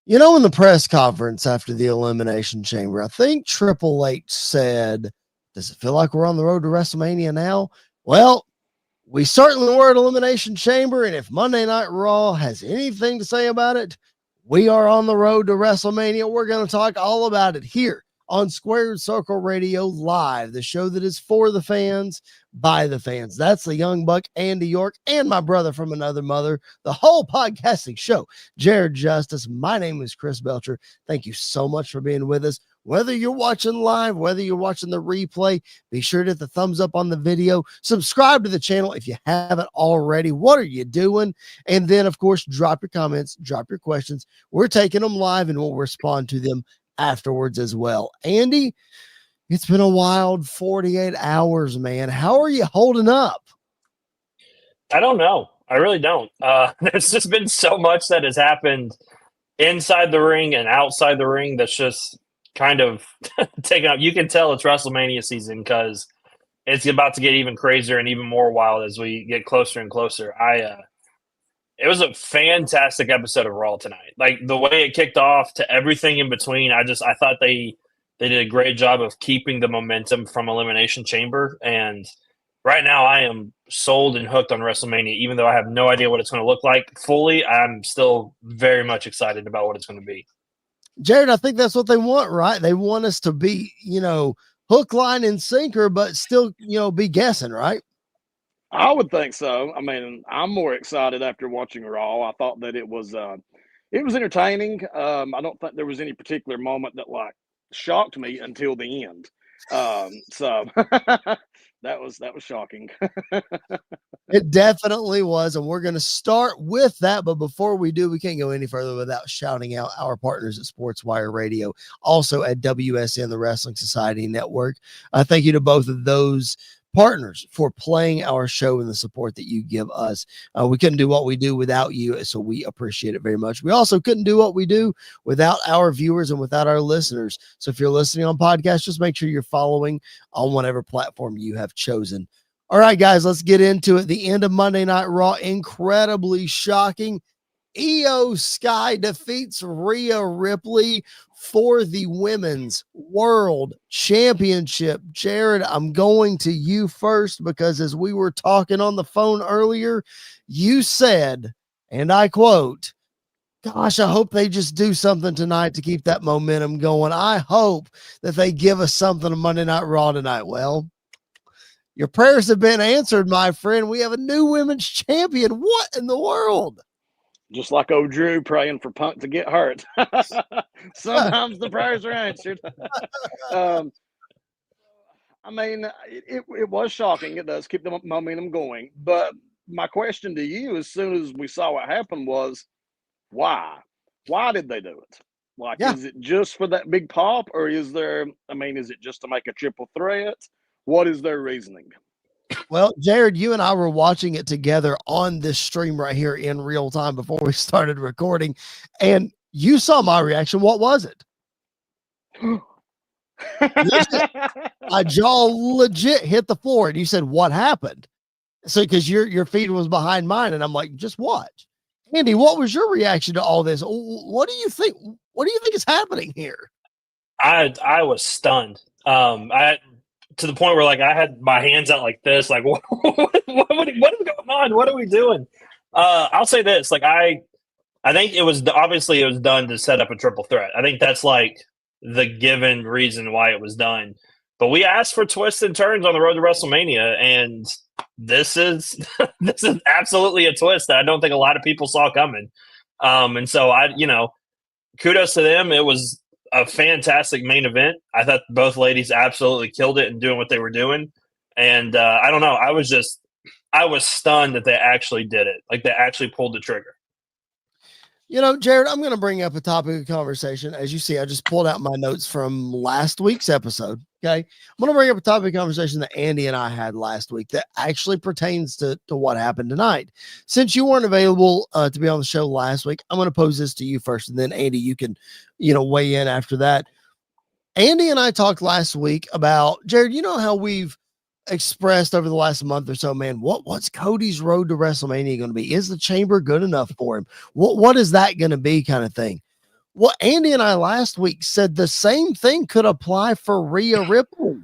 In the press conference after the Elimination Chamber, I think Triple H said, does it feel like we're on the road to WrestleMania now? Well, we certainly were at Elimination Chamber, and if Monday Night Raw has anything to say about it, we are on the road to WrestleMania. We're going to talk all about it here on Squared Circle Radio Live, the show that is for the fans, by the fans. That's the Young Buck, Andy York, and my brother from another mother, the whole podcasting show, Jared Justice. My name is Chris Belcher. Thank you so much for being with us. Whether you're watching live, whether you're watching the replay, be sure to hit the thumbs up on the video. Subscribe to the channel if you haven't already. What are you doing? And then, of course, drop your comments, drop your questions. We're taking them live, and we'll respond to them afterwards as well. Andy, it's been a wild 48 hours, man. How are you holding up? I don't know. I really don't. There's just been so much that has happened inside the ring and outside the ring that's just kind of taken up. You can tell it's WrestleMania season because it's about to get even crazier and even more wild as we get closer and closer. It was a fantastic episode of Raw tonight. Like the way it kicked off to everything in between. I thought they did a great job of keeping the momentum from Elimination Chamber. And right now I am sold and hooked on WrestleMania, even though I have no idea what it's going to look like fully. I'm still very much excited about what it's going to be. Jared, I think that's what they want, right? They want us to be, hook, line, and sinker, but still, be guessing, right? I would think so. I mean, I'm more excited after watching Raw. I thought that it was entertaining. I don't think there was any particular moment that shocked me until the end. So that was shocking. It definitely was, and we're going to start with that. But before we do, we can't go any further without shouting out our partners at SportsWire Radio, also at WSN, the Wrestling Society Network. Thank you to both of those partners for playing our show and the support that you give us. We couldn't do what we do without you, so we appreciate it very much. We also couldn't do what we do without our viewers and without our listeners. So if you're listening on podcast, just make sure you're following on whatever platform you have chosen. All right, guys, let's get into it. The end of Monday Night Raw, incredibly shocking. Io Sky defeats Rhea Ripley for the Women's World Championship. Jared, I'm going to you first because as we were talking on the phone earlier, you said, and I quote, gosh, I hope they just do something tonight to keep that momentum going. I hope that they give us something on Monday Night Raw tonight. Well, your prayers have been answered, my friend. We have a new women's champion. What in the world? Just like old Drew praying for Punk to get hurt. Sometimes the prayers are answered. I mean, it was shocking. It does keep the momentum going. But my question to you, as soon as we saw what happened, was why? Why did they do it? Is it just for that big pop, or is it just to make a triple threat? What is their reasoning? Well, Jared, you and I were watching it together on this stream right here in real time before we started recording, and you saw my reaction. What was it? My jaw legit hit the floor, and you said, "What happened?" So, because your feed was behind mine, and I'm like, "Just watch." Andy, what was your reaction to all this? What do you think? What do you think is happening here? I was stunned. To the point where I had my hands out like this, what is going on? What are we doing? I'll say this, I think it was done to set up a triple threat. I think that's the given reason why it was done. But we asked for twists and turns on the road to WrestleMania, and this is absolutely a twist that I don't think a lot of people saw coming. And so kudos to them. It was a fantastic main event. I thought both ladies absolutely killed it in doing what they were doing. And I don't know. I was stunned that they actually did it. They actually pulled the trigger. Jared, I'm going to bring up a topic of conversation. As you see, I just pulled out my notes from last week's episode. Okay. I'm going to bring up a topic of conversation that Andy and I had last week that actually pertains to what happened tonight. Since you weren't available to be on the show last week, I'm going to pose this to you first, and then Andy, you can, weigh in after that. Andy and I talked last week about, Jared, how we've expressed over the last month or so, man, what's Cody's road to WrestleMania going to be? Is the chamber good enough for him? What is that going to be, kind of thing? Well, Andy and I last week said the same thing could apply for Rhea Ripley.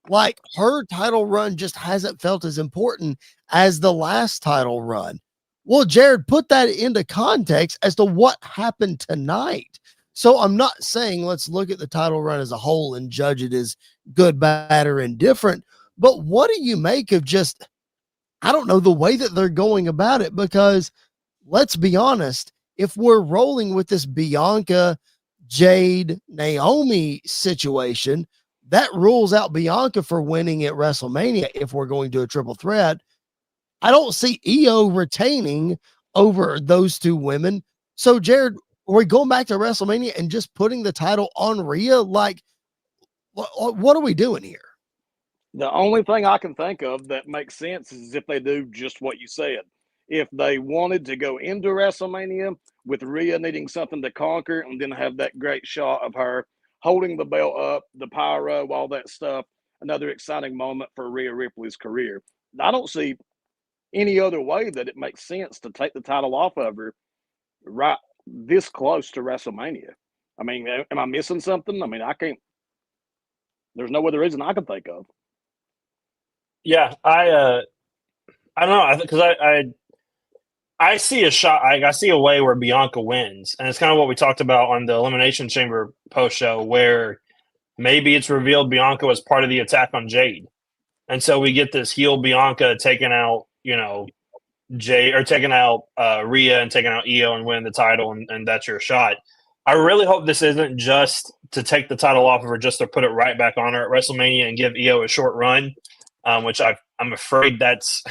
Like, her title run just hasn't felt as important as the last title run. Well, Jared, put that into context as to what happened tonight. So I'm not saying let's look at the title run as a whole and judge it as good, bad, or indifferent. But what do you make of just, I don't know, the way that they're going about it? Because let's be honest, if we're rolling with this Bianca, Jade, Naomi situation, that rules out Bianca for winning at WrestleMania if we're going to a triple threat. I don't see Io retaining over those two women. So, Jared, are we going back to WrestleMania and just putting the title on Rhea? Like, what are we doing here? The only thing I can think of that makes sense is if they do just what you said. If they wanted to go into WrestleMania with Rhea needing something to conquer and then have that great shot of her holding the belt up, the pyro, all that stuff, another exciting moment for Rhea Ripley's career. I don't see any other way that it makes sense to take the title off of her right this close to WrestleMania. I mean, am I missing something? I mean, I can't. There's no other reason I can think of. Yeah, I don't know, because I see a shot. I see a way where Bianca wins, and it's kind of what we talked about on the Elimination Chamber post show, where maybe it's revealed Bianca was part of the attack on Jade, and so we get this heel Bianca taking out, Jade, or taking out Rhea and taking out Io and winning the title, and that's your shot. I really hope this isn't just to take the title off of her, just to put it right back on her at WrestleMania and give Io a short run, which I'm afraid that's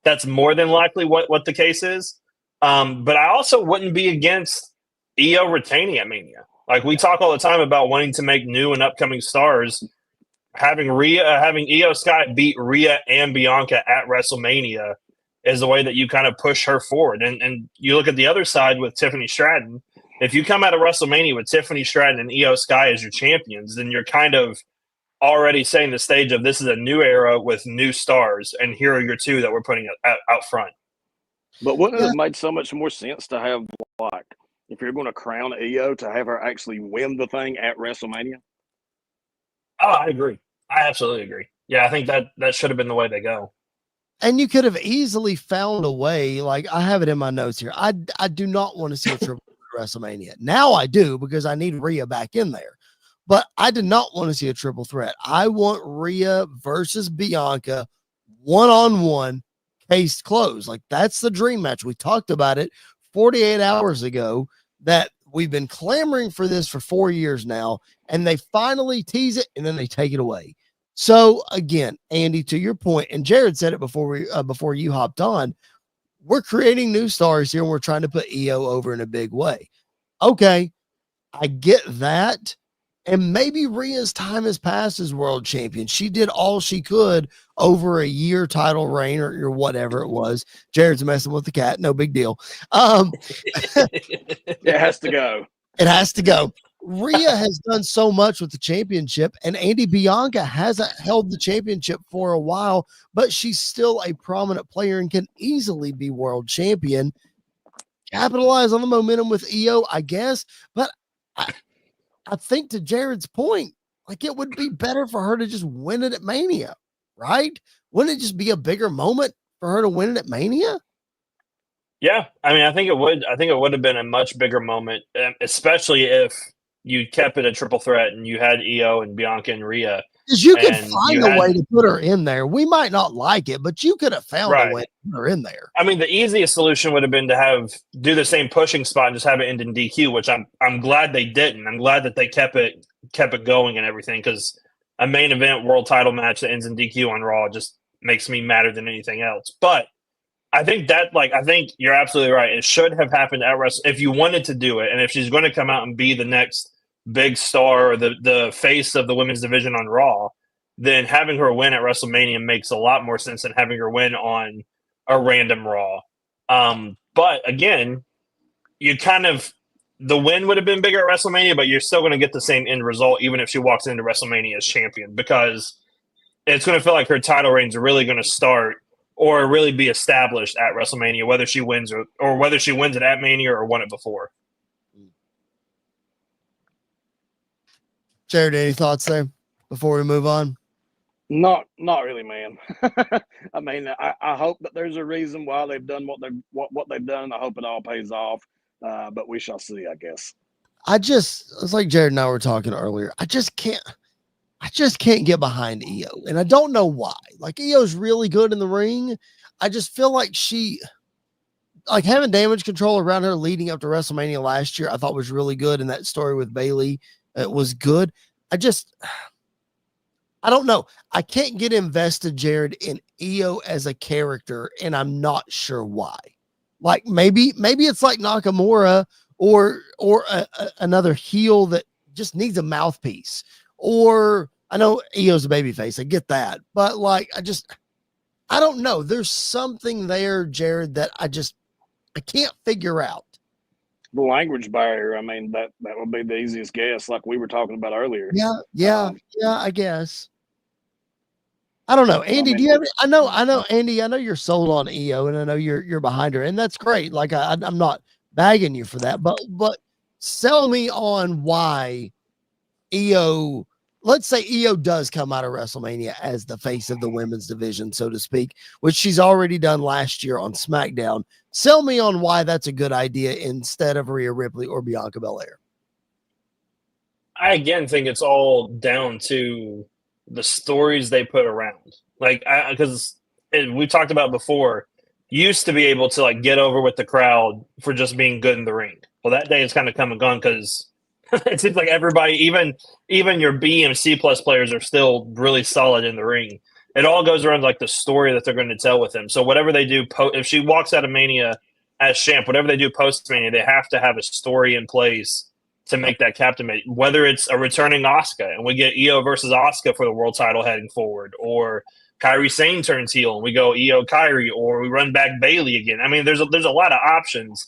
that's more than likely what the case is. But I also wouldn't be against Io retaining at Mania. Like, we talk all the time about wanting to make new and upcoming stars. Having Io Sky beat Rhea and Bianca at WrestleMania is the way that you kind of push her forward. And you look at the other side with Tiffany Stratton. If you come out of WrestleMania with Tiffany Stratton and Io Sky as your champions, then you're kind of already setting the stage of this is a new era with new stars, and here are your two that we're putting out front. But wouldn't it have made so much more sense to have, like, if you're going to crown Io, to have her actually win the thing at WrestleMania? Oh, I agree. I absolutely agree. Yeah, I think that should have been the way they go. And you could have easily found a way. Like, I have it in my notes here. I do not want to see a triple WrestleMania. Now I do, because I need Rhea back in there. But I did not want to see a triple threat. I want Rhea versus Bianca one-on-one, case closed. Like, that's the dream match. We talked about it 48 hours ago, that we've been clamoring for this for 4 years now, and they finally tease it and then they take it away. So again, Andy, to your point, and Jared said it before you hopped on, we're creating new stars here and we're trying to put Io over in a big way. Okay, I get that. And maybe Rhea's time has passed as world champion. She did all she could over a year title reign or whatever it was. Jared's messing with the cat. No big deal. It has to go. It has to go. Rhea has done so much with the championship, and Andy, Bianca hasn't held the championship for a while, but she's still a prominent player and can easily be world champion. Capitalize on the momentum with Io, I guess. But I think, to Jared's point, like, it would be better for her to just win it at Mania, right? Wouldn't it just be a bigger moment for her to win it at Mania? Yeah, I mean, I think it would. I think it would have been a much bigger moment, especially if you kept it a triple threat and you had Io and Bianca and Rhea. Because you could find a way to put her in there. We might not like it, but you could have found a way to put her in there. I mean, the easiest solution would have been to do the same pushing spot and just have it end in DQ, which I'm glad they didn't. I'm glad that they kept it going and everything, because a main event world title match that ends in DQ on Raw just makes me madder than anything else. But I think I think you're absolutely right. It should have happened at if you wanted to do it, and if she's going to come out and be the next big star or the face of the women's division on Raw, then having her win at WrestleMania makes a lot more sense than having her win on a random Raw. But again, the win would have been bigger at WrestleMania, but you're still going to get the same end result even if she walks into WrestleMania as champion, because it's going to feel like her title reigns are really going to start or really be established at WrestleMania, whether she wins or whether she wins it at Mania or won it before. Jared, any thoughts there before we move on? Not really, man. I mean, I hope that there's a reason why they've done what they've done. I hope it all pays off, but we shall see, I guess. It's like Jared and I were talking earlier. I just can't get behind Io, and I don't know why. Like, Io's really good in the ring. I just feel like like having damage control around her leading up to WrestleMania last year, I thought was really good. And that story with Bayley, it was good. I don't know. I can't get invested, Jared, in Io as a character, and I'm not sure why. Like maybe it's like Nakamura or another heel that just needs a mouthpiece. Or I know Io's a babyface, I get that, but like I don't know. There's something there, Jared, that I can't figure out. The language barrier. I mean, that would be the easiest guess, like we were talking about earlier. Yeah, I guess. I don't know. Andy, do you have I know, Andy, I know you're sold on Io, and I know you're behind her, and that's great. Like I'm not bagging you for that, but sell me on why Io, let's say Io does come out of WrestleMania as the face of the women's division, so to speak, which she's already done last year on SmackDown. Sell me on why that's a good idea instead of Rhea Ripley or Bianca Belair. I again think it's all down to the stories they put around. Like, because we talked about before, used to be able to like get over with the crowd for just being good in the ring. Well, that day has kind of come and gone because it seems like everybody, even your B and C plus players, are still really solid in the ring. It all goes around like the story that they're going to tell with him. So whatever they do, if she walks out of Mania as champ, whatever they do post Mania, they have to have a story in place to make that captivate. Whether it's a returning Asuka and we get Io versus Asuka for the world title heading forward, or Kairi Sane turns heel and we go Io Kairi, or we run back Bayley again. I mean, there's a lot of options,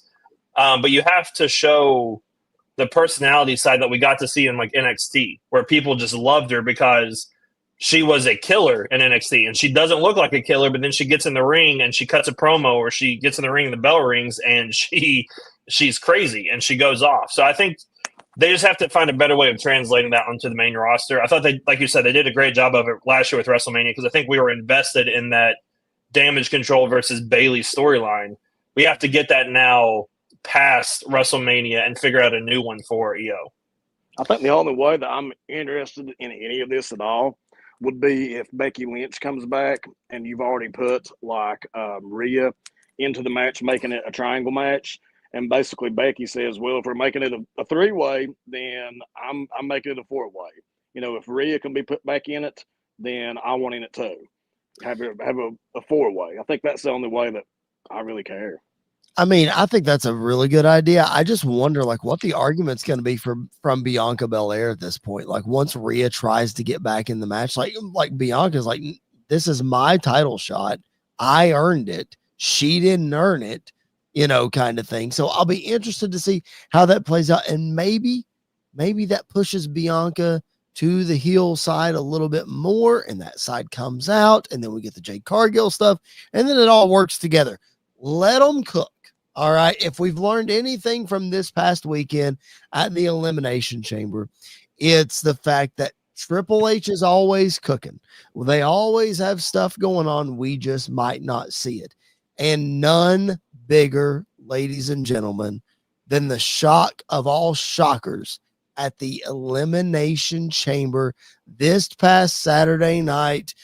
but you have to show the personality side that we got to see in like NXT, where people just loved her because she was a killer in NXT, and she doesn't look like a killer, but then she gets in the ring and she cuts a promo, or she gets in the ring and the bell rings and she's crazy and she goes off. So I think they just have to find a better way of translating that onto the main roster. I thought they, like you said, they did a great job of it last year with WrestleMania, because I think we were invested in that damage control versus Bayley storyline. We have to get that now past WrestleMania and figure out a new one for Io. I think the only way that I'm interested in any of this at all would be if Becky Lynch comes back and you've already put like Rhea into the match, making it a triangle match. And basically Becky says, well, if we're making it a three-way, then I'm making it a four-way. You know, if Rhea can be put back in it, then I want in it too. Have a four-way. I think that's the only way that I really care. I mean, I think that's a really good idea. I just wonder like what the argument's going to be from Bianca Belair at this point. Like once Rhea tries to get back in the match, like Bianca's like, this is my title shot. I earned it. She didn't earn it, you know, kind of thing. So I'll be interested to see how that plays out. And maybe that pushes Bianca to the heel side a little bit more, and that side comes out, and then we get the Jade Cargill stuff, and then it all works together. Let them cook. All right. If we've learned anything from this past weekend at the Elimination Chamber, it's the fact that Triple H is always cooking. Well, they always have stuff going on. We just might not see it. And none bigger, ladies and gentlemen, than the shock of all shockers at the Elimination Chamber this past Saturday night.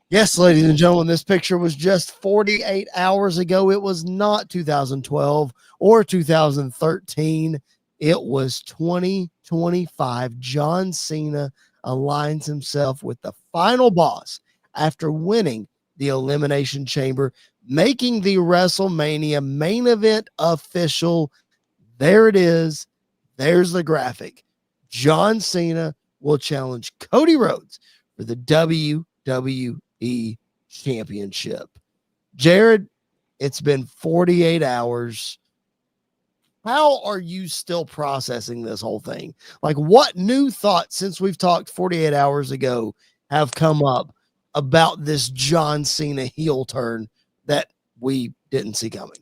Yes, ladies and gentlemen, this picture was just 48 hours ago. It was not 2012 or 2013. It was 2025. John Cena aligns himself with the final boss after winning the Elimination Chamber, making the WrestleMania main event official. There it is. There's the graphic. John Cena will challenge Cody Rhodes for the WWE Championship. Jared, it's been 48 hours. How are you still processing this whole thing? Like, what new thoughts since we've talked 48 hours ago have come up about this John Cena heel turn that we didn't see coming?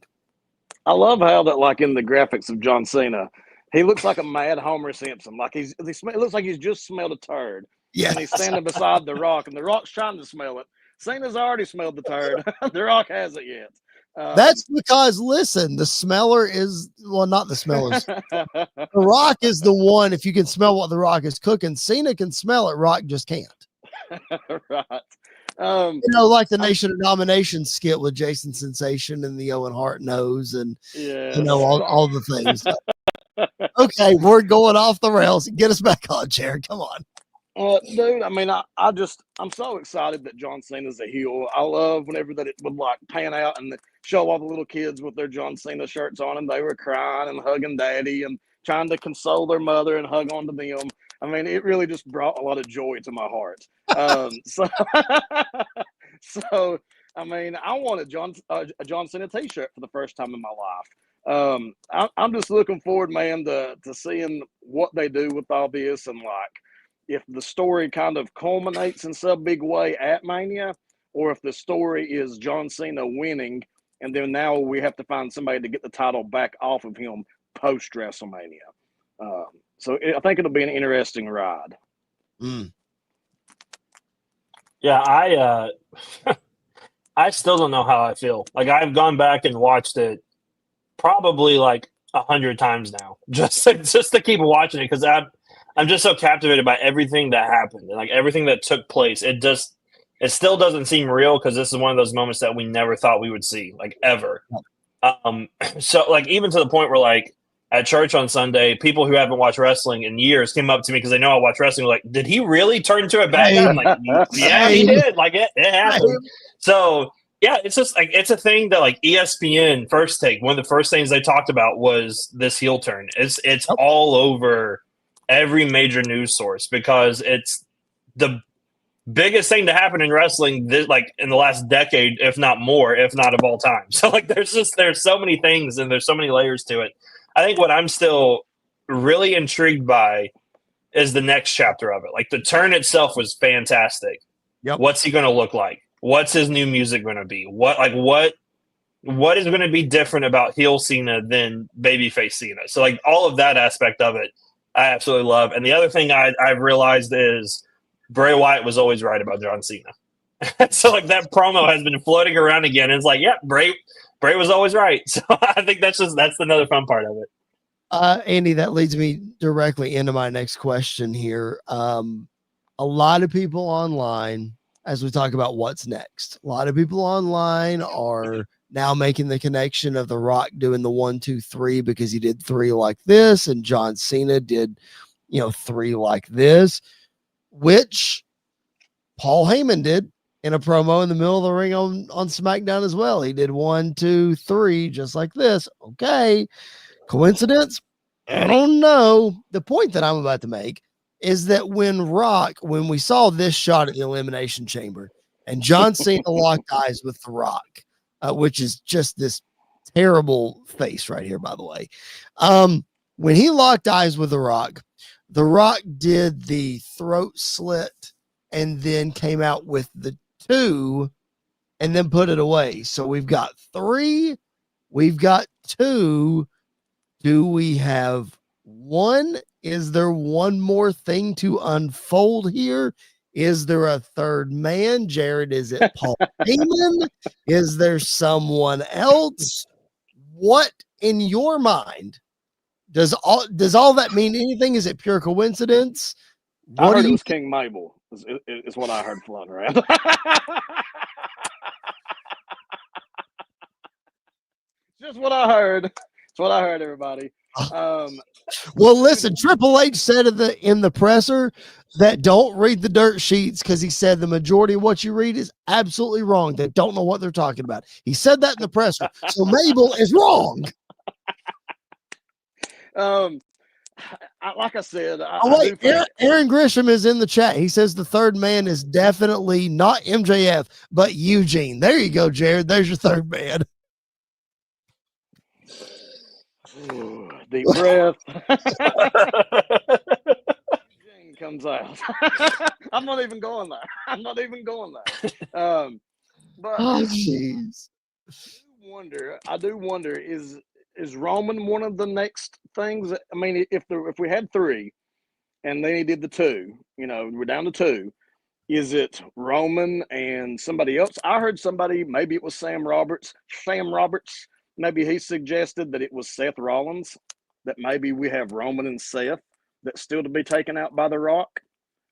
I love how that, like in the graphics of John Cena, He looks like a mad Homer Simpson. Like it looks like he's just smelled a turd. Yeah. And he's standing beside The Rock, and The Rock's trying to smell it. Cena's already smelled the turd. The Rock hasn't yet. That's because, listen, the smeller is, well, not the smellers. The Rock is the one, if you can smell what The Rock is cooking. Cena can smell it, Rock just can't. Right. Like the Nation of Domination skit with Jason Sensation and the Owen Hart nose and, all the things. Okay, we're going off the rails. Get us back on, Jared. Come on. Dude, I mean, I'm so excited that John Cena's a heel. I love whenever that it would like pan out and show all the little kids with their John Cena shirts on, and they were crying and hugging daddy and trying to console their mother and hug onto them. I mean, it really just brought a lot of joy to my heart. So I mean, I want a John Cena T-shirt for the first time in my life. I'm just looking forward, man, to seeing what they do with all this, and like if the story kind of culminates in some big way at Mania, or if the story is John Cena winning, and then now we have to find somebody to get the title back off of him post WrestleMania. So I think it'll be an interesting ride. Yeah, I still don't know how I feel. Like, I've gone back and watched it probably like 100 times now, just to keep watching it, because I'm just so captivated by everything that happened and like everything that took place. It still doesn't seem real, because this is one of those moments that we never thought we would see, like, ever. So like, even to the point where like at church on Sunday, people who haven't watched wrestling in years came up to me because they know I watch wrestling. Like, did he really turn into a bad guy? I'm like, yeah, he did. Like, it happened. So yeah, it's just like, it's a thing that like ESPN First Take, one of the first things they talked about was this heel turn. It's all over every major news source, because it's the biggest thing to happen in wrestling like in the last decade, if not more, if not of all time. So like, there's so many things and there's so many layers to it. I think what I'm still really intrigued by is the next chapter of it. Like, the turn itself was fantastic. Yep. What's he going to look like? What's his new music going to be? What is going to be different about heel Cena than babyface Cena? So like, all of that aspect of it, I absolutely love. And the other thing I've realized is Bray Wyatt was always right about John Cena. So like, that promo has been floating around again. And it's like, yeah, Bray was always right. So I think that's another fun part of it. Andy, that leads me directly into my next question here. A lot of people online, as we talk about what's next, a lot of people online are now making the connection of The Rock doing the 1, 2, 3 because he did 3 like this, and John Cena did, 3 like this, which Paul Heyman did in a promo in the middle of the ring on SmackDown as well. He did 1, 2, 3 just like this. Okay. Coincidence? I don't know. The point that I'm about to make is that when we saw this shot at the Elimination Chamber and John Cena locked eyes with The Rock, which is just this terrible face right here, by the way. When he locked eyes with The Rock did the throat slit and then came out with the 2 and then put it away. So we've got 3, we've got 2. Do we have 1? Is there one more thing to unfold here? Is there a third man? Jared, is it Paul Heyman? Is there someone else? What in your mind does all that mean anything? Is it pure coincidence? I heard it was King Mabel is what I heard floating around. Just what I heard. That's what I heard, everybody. Well, listen, Triple H said in the presser that don't read the dirt sheets, because he said the majority of what you read is absolutely wrong. They don't know what they're talking about. He said that in the presser. So Mabel is wrong. Like I said, Aaron Grisham is in the chat. He says the third man is definitely not MJF, but Eugene. There you go, Jared. There's your third man. Ooh, deep breath. Eugene comes out. I'm not even going there. But oh, jeez. I do wonder, is is Roman one of the next things? I mean, if we had 3 and then he did the 2, we're down to 2. Is it Roman and somebody else? I heard somebody, maybe it was Sam Roberts, maybe he suggested that it was Seth Rollins, that maybe we have Roman and Seth that's still to be taken out by The Rock.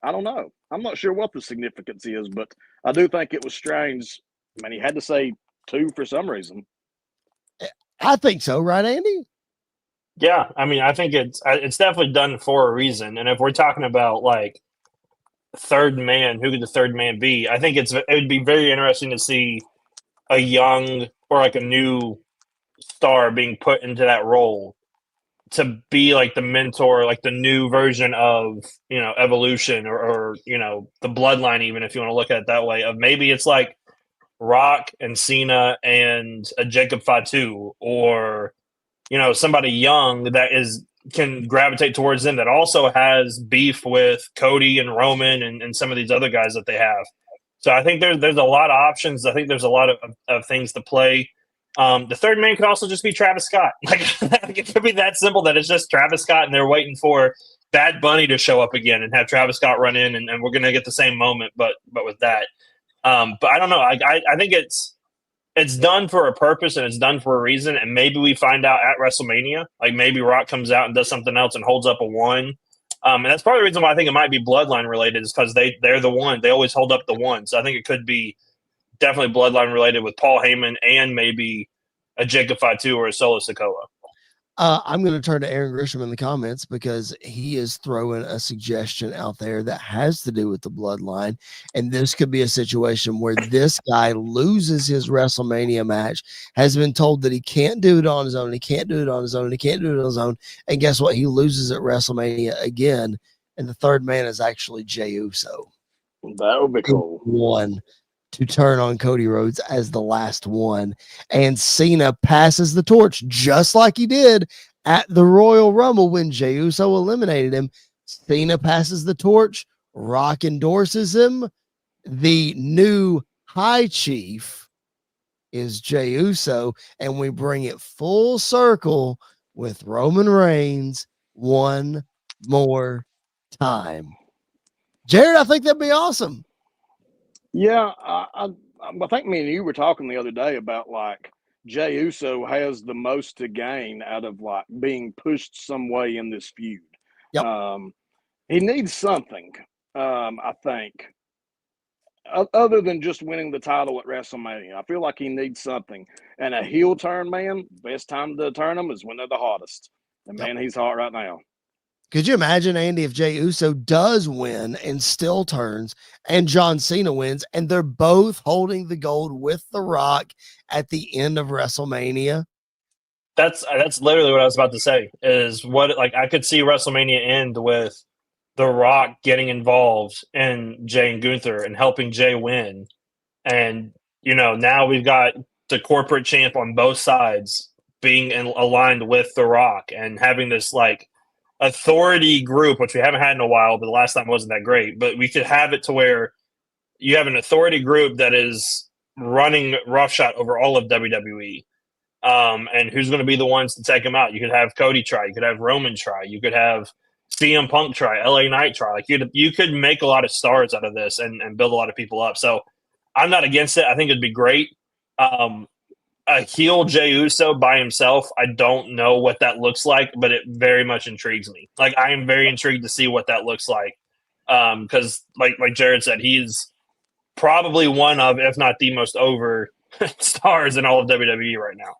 I don't know. I'm not sure what the significance is, but I do think it was strange. I mean, he had to say 2 for some reason. I think so, right, Andy? Yeah, I mean, I think it's definitely done for a reason. And if we're talking about like third man, who could the third man be? I think it would be very interesting to see a young or like a new star being put into that role to be like the mentor, like the new version of, Evolution or the Bloodline, even if you want to look at it that way, of maybe it's like Rock and Cena and a Jacob Fatu, or somebody young that can gravitate towards them, that also has beef with Cody and Roman and some of these other guys that they have. So I think there's a lot of options. I think there's a lot of things to play. The third man could also just be Travis Scott. Like it could be that simple, that it's just Travis Scott and they're waiting for Bad Bunny to show up again and have Travis Scott run in, and we're going to get the same moment, but with that. But I don't know. I think it's done for a purpose and it's done for a reason. And maybe we find out at WrestleMania, like maybe Rock comes out and does something else and holds up a 1. And that's part of the reason why I think it might be Bloodline related, is because they're the one. They always hold up the 1. So I think it could be definitely Bloodline related with Paul Heyman and maybe a Jacob Fatu or a Solo Sikoa. I'm going to turn to Aaron Grisham in the comments, because he is throwing a suggestion out there that has to do with the Bloodline. And this could be a situation where this guy loses his WrestleMania match, has been told that he can't do it on his own. He can't do it on his own. He can't do it on his own. And guess what? He loses at WrestleMania again. And the third man is actually Jey Uso. That would be cool. One to turn on Cody Rhodes as the last one. And Cena passes the torch just like he did at the Royal Rumble when Jey Uso eliminated him. Cena passes the torch. Rock endorses him. The new High Chief is Jey Uso, and we bring it full circle with Roman Reigns one more time. Jared, I think that'd be awesome. Yeah, I think me and you were talking the other day about like Jey Uso has the most to gain out of like being pushed some way in this feud. Yep. He needs something, I think, other than just winning the title at WrestleMania. I feel like he needs something. And a heel turn, man, best time to turn him is when they're the hottest. And man, he's hot right now. Could you imagine, Andy, if Jey Uso does win and still turns, and John Cena wins, and they're both holding the gold with The Rock at the end of WrestleMania? That's literally what I was about to say. Is what, like, I could see WrestleMania end with The Rock getting involved in Jey and Gunther and helping Jey win, and now we've got the corporate champ on both sides being aligned with The Rock and having this like authority group, which we haven't had in a while, but the last time wasn't that great. But we could have it to where you have an authority group that is running roughshod over all of WWE. And who's going to be the ones to take him out? You could have Cody try. You could have Roman try. You could have CM Punk try. LA Knight try. Like you could make a lot of stars out of this and build a lot of people up. So I'm not against it. I think it'd be great. A heel Jey Uso by himself, I don't know what that looks like, but it very much intrigues me. Like I am very intrigued to see what that looks like, because like Jared said, he's probably one of, if not the most over stars in all of WWE right now.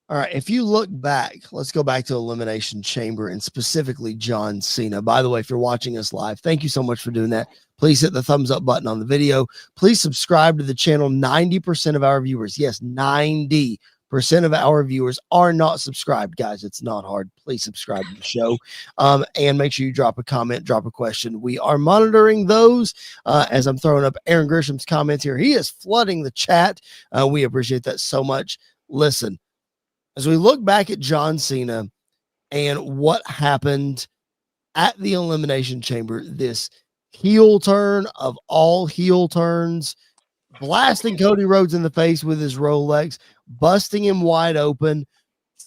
All right, if you look back, let's go back to Elimination Chamber and specifically John Cena. By the way, if you're watching us live, thank you so much for doing that. Please hit the thumbs up button on the video. Please subscribe to the channel. 90% of our viewers, yes, 90% of our viewers are not subscribed, guys. It's not hard. Please subscribe to the show, and make sure you drop a comment, drop a question. We are monitoring those as I'm throwing up Aaron Grisham's comments here. He is flooding the chat. We appreciate that so much. Listen, as we look back at John Cena and what happened at the Elimination Chamber, this heel turn of all heel turns, blasting Cody Rhodes in the face with his Rolex, busting him wide open,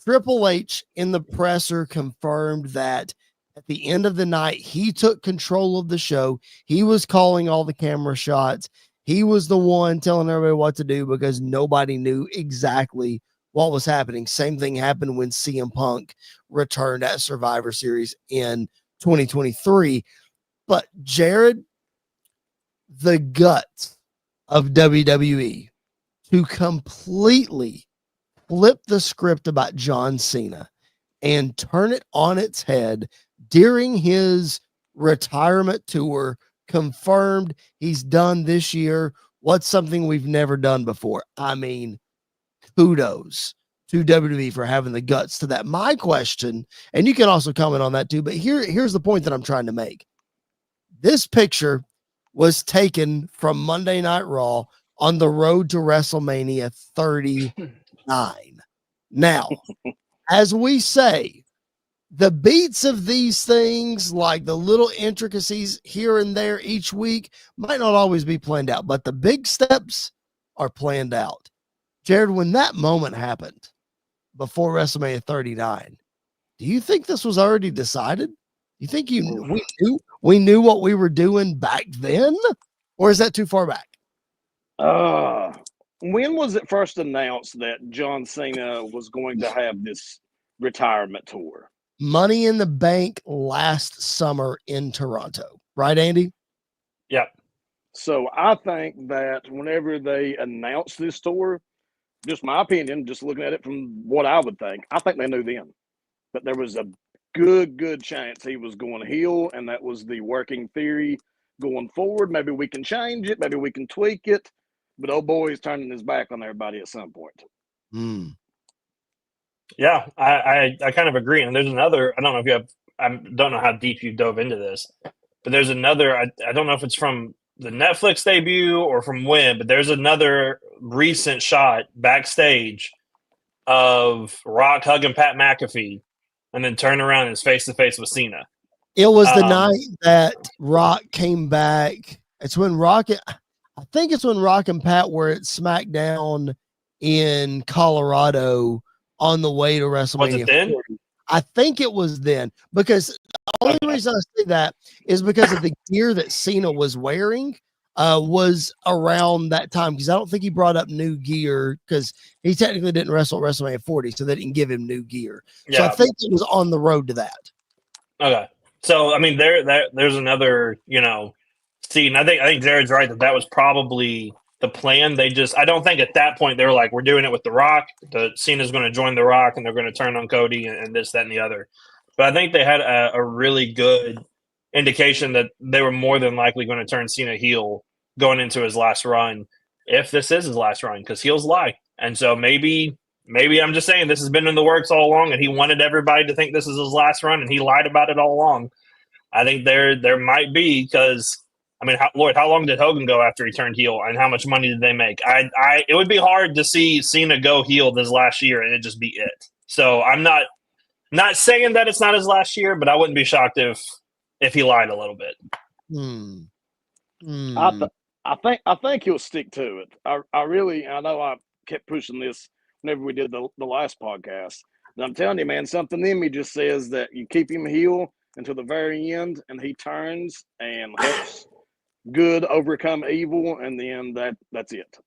Triple H in the presser confirmed that at the end of the night, he took control of the show. He was calling all the camera shots. He was the one telling everybody what to do because nobody knew exactly what was happening. Same thing happened when CM Punk returned at Survivor Series in 2023. But Jared, the guts of WWE to completely flip the script about John Cena and turn it on its head during his retirement tour, confirmed he's done this year. What's something we've never done before? I mean, kudos to WWE for having the guts to that. My question, and you can also comment on that too, but here's the point that I'm trying to make. This picture was taken from Monday Night Raw on the road to WrestleMania 39. Now, as we say, the beats of these things, like the little intricacies here and there each week, might not always be planned out, but the big steps are planned out. Jared, when that moment happened before WrestleMania 39, do you think this was already decided? You think we knew what we were doing back then, or is that too far back? When was it first announced that John Cena was going to have this retirement tour? Money in the Bank last summer in Toronto, right, Andy? Yeah. So I think that whenever they announced this tour, just my opinion, just looking at it from what I would think, I think they knew then. But there was a good chance he was going heel, and that was the working theory going forward. Maybe we can change it, maybe we can tweak it, but oh boy, he's turning his back on everybody at some point. Yeah, I kind of agree. And there's another, I don't know if you have, I don't know how deep you dove into this, but there's another, I don't know if it's from the Netflix debut or from when, but there's another recent shot backstage of Rock hugging Pat McAfee and then turn around and is face to face with Cena. It was the night that Rock came back. It's when Rock, I think it's when Rock and Pat were at SmackDown in Colorado on the way to WrestleMania. Was it then? 40. I think it was then, because the only reason I say that is because of the gear that Cena was wearing was around that time, because I don't think he brought up new gear because he technically didn't wrestle at WrestleMania 40, so they didn't give him new gear. Yeah. So I think it was on the road to that. Okay. So, I mean, there's another, scene. I think Jared's right that was probably the plan. I don't think at that point they were like, we're doing it with The Rock. The Cena's going to join The Rock and they're going to turn on Cody and this, that, and the other. But I think they had a really good indication that they were more than likely going to turn Cena heel going into his last run, if this is his last run, because heels lie. And so maybe I'm just saying this has been in the works all along, and he wanted everybody to think this is his last run, and he lied about it all along. I think there might be, because I mean, how long did Hogan go after he turned heel, and how much money did they make? It would be hard to see Cena go heel this last year and it just be it. So I'm not saying that it's not his last year, but I wouldn't be shocked if he lied a little bit. I think he'll stick to it. I know I kept pushing this whenever we did the last podcast. And I'm telling you, man, something in me just says that you keep him heel until the very end, and he turns and helps good overcome evil, and then that's it.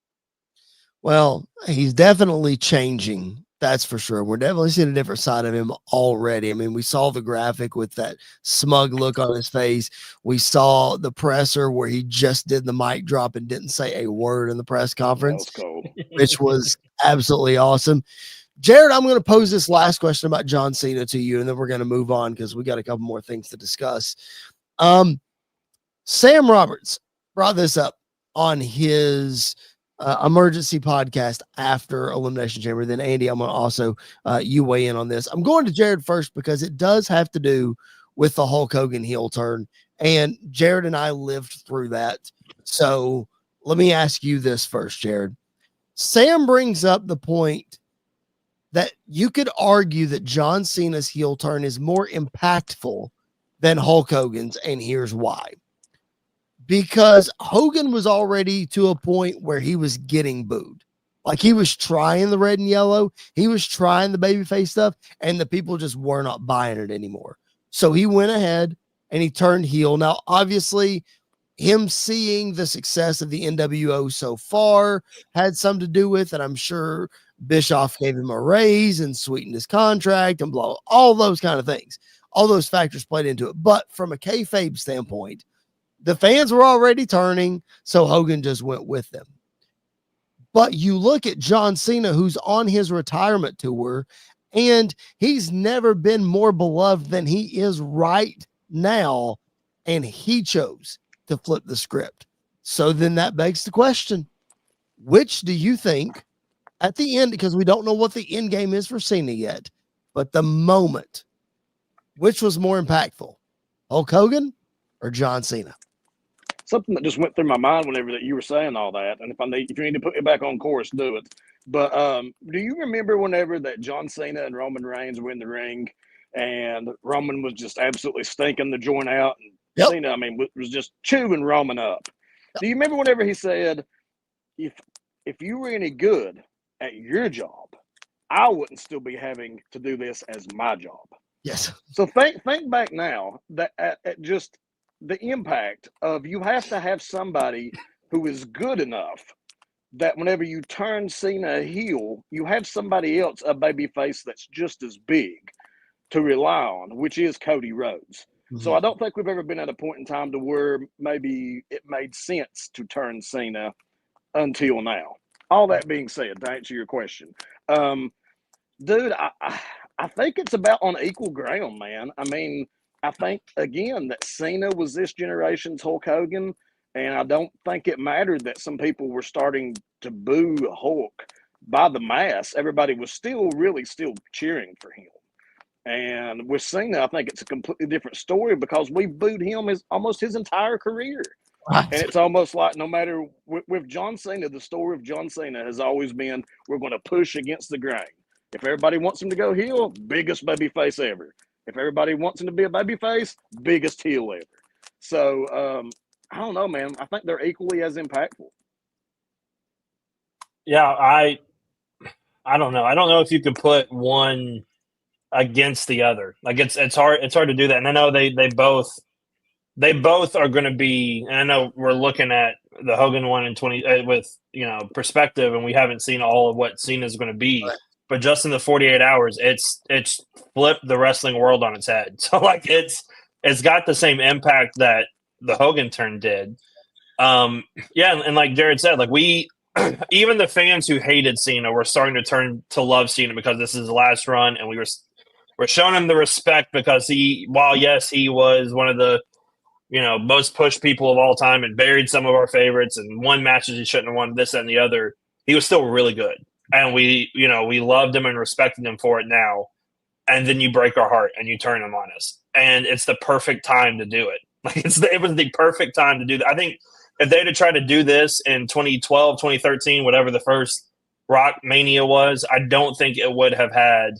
Well, he's definitely changing. That's for sure. We're definitely seeing a different side of him already. I mean, we saw the graphic with that smug look on his face. We saw the presser where he just did the mic drop and didn't say a word in the press conference, which was absolutely awesome. Jared, I'm going to pose this last question about John Cena to you, and then we're going to move on because we got a couple more things to discuss. Sam Roberts brought this up on his emergency podcast after Elimination Chamber. Then Andy, I'm going to also you weigh in on this. I'm going to Jared first because it does have to do with the Hulk Hogan heel turn, and Jared and I lived through that. So let me ask you this first, Jared. Sam brings up the point that you could argue that John Cena's heel turn is more impactful than Hulk Hogan's, and here's why. Because Hogan was already to a point where he was getting booed. Like he was trying the red and yellow, he was trying the babyface stuff, and the people just were not buying it anymore. So he went ahead and he turned heel. Now, obviously, him seeing the success of the NWO so far had something to do with it. I'm sure Bischoff gave him a raise and sweetened his contract and blah, all those kind of things. All those factors played into it. But from a kayfabe standpoint, the fans were already turning, so Hogan just went with them. But you look at John Cena, who's on his retirement tour, and he's never been more beloved than he is right now, and he chose to flip the script. So then that begs the question, which do you think at the end, because we don't know what the end game is for Cena yet, but the moment, which was more impactful, Hulk Hogan or John Cena? Something that just went through my mind whenever that you were saying all that, and if you need to put me back on course, do it. But do you remember whenever that John Cena and Roman Reigns were in the ring, and Roman was just absolutely stinking the joint out, and Yep. Cena, was just chewing Roman up? Yep. Do you remember whenever he said, "If you were any good at your job, I wouldn't still be having to do this as my job"? Yes. So think back now that at just the impact of you have to have somebody who is good enough that whenever you turn Cena heel, you have somebody else, a babyface that's just as big to rely on, which is Cody Rhodes. Mm-hmm. So I don't think we've ever been at a point in time to where maybe it made sense to turn Cena until now. All that being said, to answer your question, dude, I think it's about on equal ground, man. I mean, I think, again, that Cena was this generation's Hulk Hogan, and I don't think it mattered that some people were starting to boo Hulk by the mass. Everybody was still cheering for him. And with Cena, I think it's a completely different story because we booed him almost his entire career. Right. And it's almost like no matter with John Cena, the story of John Cena has always been, we're going to push against the grain. If everybody wants him to go heel, biggest babyface ever. If everybody wants him to be a babyface, biggest heel ever. So, I don't know, man. I think they're equally as impactful. Yeah, I don't know. I don't know if you could put one against the other. Like it's hard to do that. And I know they both are going to be. And I know we're looking at the Hogan one in 20 with perspective, and we haven't seen all of what Cena's going to be. Right. But just in the 48 hours, it's flipped the wrestling world on its head. So like it's got the same impact that the Hogan turn did. Yeah, and like Jared said, like we even the fans who hated Cena were starting to turn to love Cena because this is the last run, and we're showing him the respect because while yes, he was one of the most pushed people of all time and buried some of our favorites and won matches he shouldn't have won, this and the other, he was still really good. And we loved him and respected him for it now. And then you break our heart and you turn him on us. And it's the perfect time to do it. Like it was the perfect time to do that. I think if they'd have tried to do this in 2012, 2013, whatever the first Rock Mania was, I don't think it would have had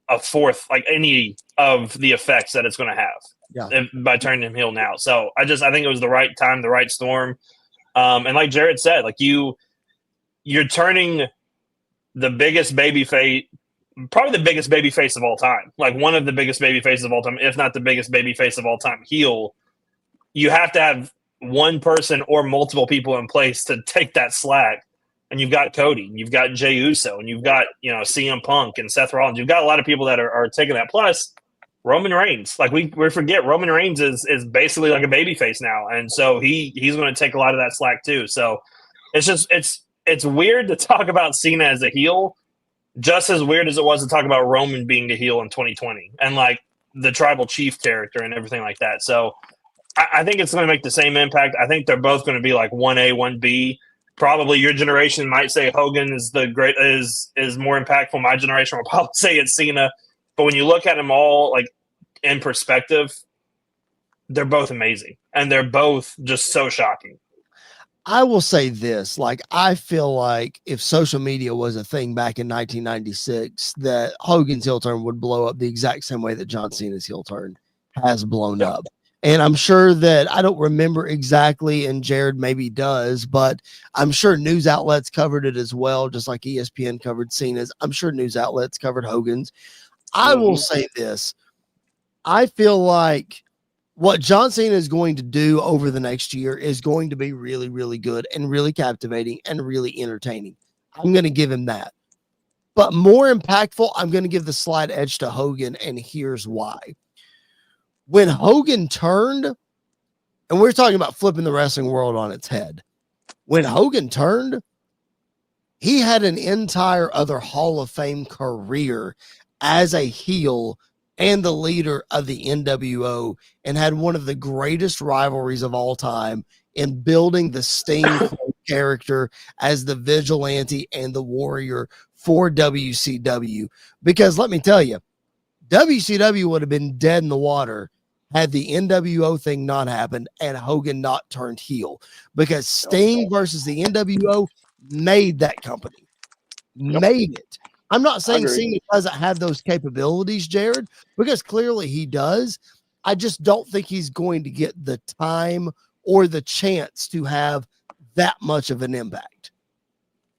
a fourth, like any of the effects that it's going to have by turning him heel now. So I think it was the right time, the right storm. And like Jared said, like you're turning the biggest babyface, probably the biggest babyface of all time, like one of the biggest babyfaces of all time, if not the biggest babyface of all time, heel. You have to have one person or multiple people in place to take that slack. And you've got Cody, you've got Jey Uso, and you've got CM Punk and Seth Rollins. You've got a lot of people that are taking that. Plus Roman Reigns, like we forget Roman Reigns is basically like a babyface now, and so he's going to take a lot of that slack too. So it's weird to talk about Cena as a heel, just as weird as it was to talk about Roman being the heel in 2020 and like the tribal chief character and everything like that. So I think it's going to make the same impact. I think they're both going to be like 1A, 1B. Probably your generation might say Hogan is more impactful. My generation will probably say it's Cena. But when you look at them all like in perspective, they're both amazing. And they're both just so shocking. I will say this, like, I feel like if social media was a thing back in 1996, that Hogan's heel turn would blow up the exact same way that John Cena's heel turn has blown up. And I'm sure that I don't remember exactly, and Jared maybe does, but I'm sure news outlets covered it as well, just like ESPN covered Cena's. I'm sure news outlets covered Hogan's. I will say this. I feel like what John Cena is going to do over the next year is going to be really, really good and really captivating and really entertaining. I'm going to give him that. But more impactful, I'm going to give the slight edge to Hogan, and here's why. When Hogan turned, and we're talking about flipping the wrestling world on its head. When Hogan turned, he had an entire other Hall of Fame career as a heel and the leader of the NWO, and had one of the greatest rivalries of all time in building the Sting character as the vigilante and the warrior for WCW. Because let me tell you, WCW would have been dead in the water had the NWO thing not happened and Hogan not turned heel, because Sting versus the NWO made that company, made it. I'm not saying Cena doesn't have those capabilities, Jared, because clearly he does. I just don't think he's going to get the time or the chance to have that much of an impact.